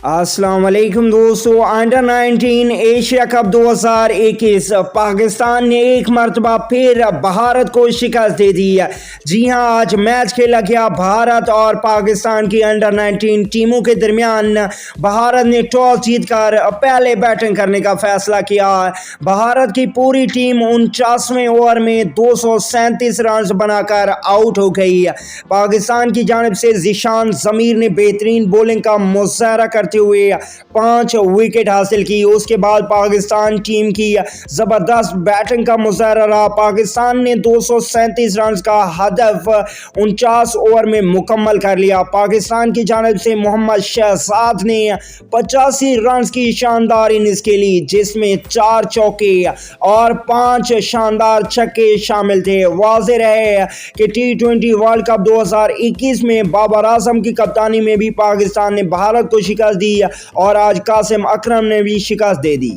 अस्सलाम वालेकुम दोस्तों। अंडर 19 एशिया कप 2021 पाकिस्तान ने एक मरतबा फिर भारत को शिकस्त दे दी है। जी हाँ, आज मैच खेला गया भारत और पाकिस्तान की अंडर 19 टीमों के दरमियान। भारत ने टॉस जीतकर पहले बैटिंग करने का फैसला किया। भारत की पूरी टीम 49वें ओवर में 237 रन बनाकर आउट हो गई। पाकिस्तान की जानिब से ज़िशान ज़मीर ने बेहतरीन बॉलिंग का मुजाहरा करते हुए 5 विकेट हासिल की। उसके बाद पाकिस्तान टीम की ज़बरदस्त बैटिंग का मुजाहरा रहा। पाकिस्तान ने 237 रन का हदफ 49 ओवर में मुकम्मल कर लिया। पाकिस्तान की जानिब से मोहम्मद शहजाद ने 85 रन की शानदार इनिंग्स खेली, जिसमें 4 चौके और 5 शानदार छक्के शामिल थे। वाज़ेह रहे कि T20 वर्ल्ड कप 2021 में बाबर आजम की कप्तानी में भी पाकिस्तान ने भारत को शिकस्त दी और आज कासिम अकरम ने भी शिकस्त दे दी।